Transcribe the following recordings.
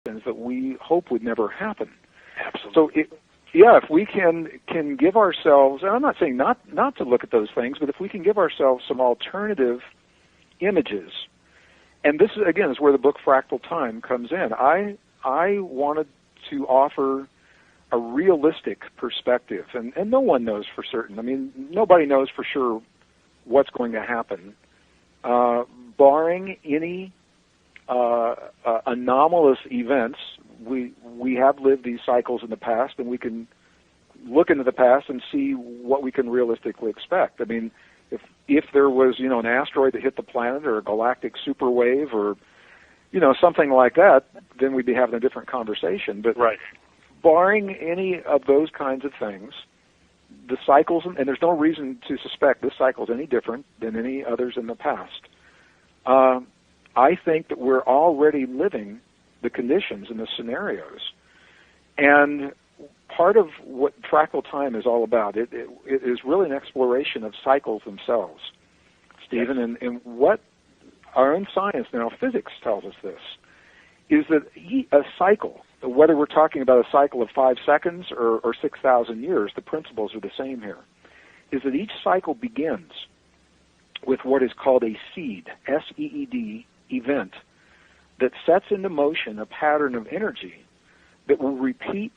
that we hope would never happen. Absolutely. So, if we can give ourselves, and I'm not saying not to look at those things, but if we can give ourselves some alternative images, and this, again, is where the book Fractal Time comes in. I wanted to offer a realistic perspective, and no one knows for certain. I mean, nobody knows for sure what's going to happen, barring any anomalous events. We have lived these cycles in the past, and we can look into the past and see what we can realistically expect. I mean, if there was, an asteroid that hit the planet, or a galactic superwave, or something like that, then we'd be having a different conversation. But right. Barring any of those kinds of things, the cycles, and there's no reason to suspect this cycle is any different than any others in the past. I think that we're already living the conditions and the scenarios. And part of what Fractal Time is all about, it is really an exploration of cycles themselves, Stephen, yes. and what our own science now, physics tells us this, is that a cycle, whether we're talking about a cycle of 5 seconds or 6,000 years, the principles are the same here, is that each cycle begins with what is called a seed, S-E-E-D, event, that sets into motion a pattern of energy that will repeat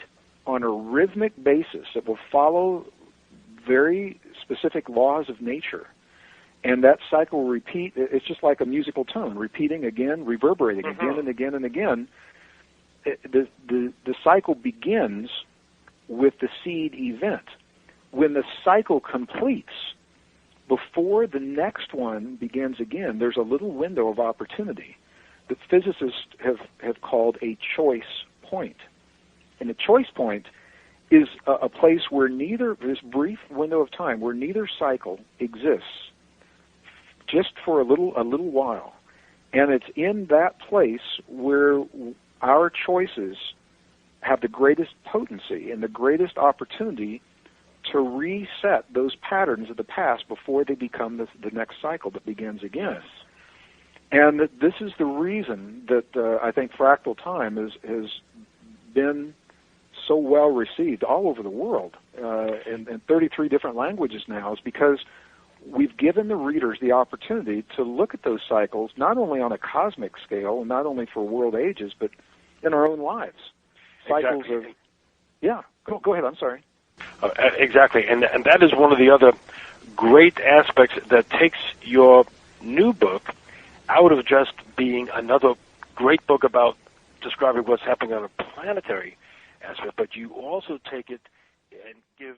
on a rhythmic basis, that will follow very specific laws of nature. And that cycle will repeat. It's just like a musical tone, repeating again, reverberating again and again and again. The cycle begins with the seed event. When the cycle completes, before the next one begins again, there's a little window of opportunity that physicists have called a choice point. And a choice point is a place where this brief window of time, where neither cycle exists, just for a little while. And it's in that place where our choices have the greatest potency and the greatest opportunity to reset those patterns of the past before they become the next cycle that begins again. And this is the reason that I think Fractal Time has been so well received all over the world in 33 different languages now, is because we've given the readers the opportunity to look at those cycles not only on a cosmic scale and not only for world ages, but in our own lives. Cycles exactly. Go ahead, I'm sorry. Exactly, and that is one of the other great aspects that takes your new book out of just being another great book about describing what's happening on a planetary aspect, but you also take it and give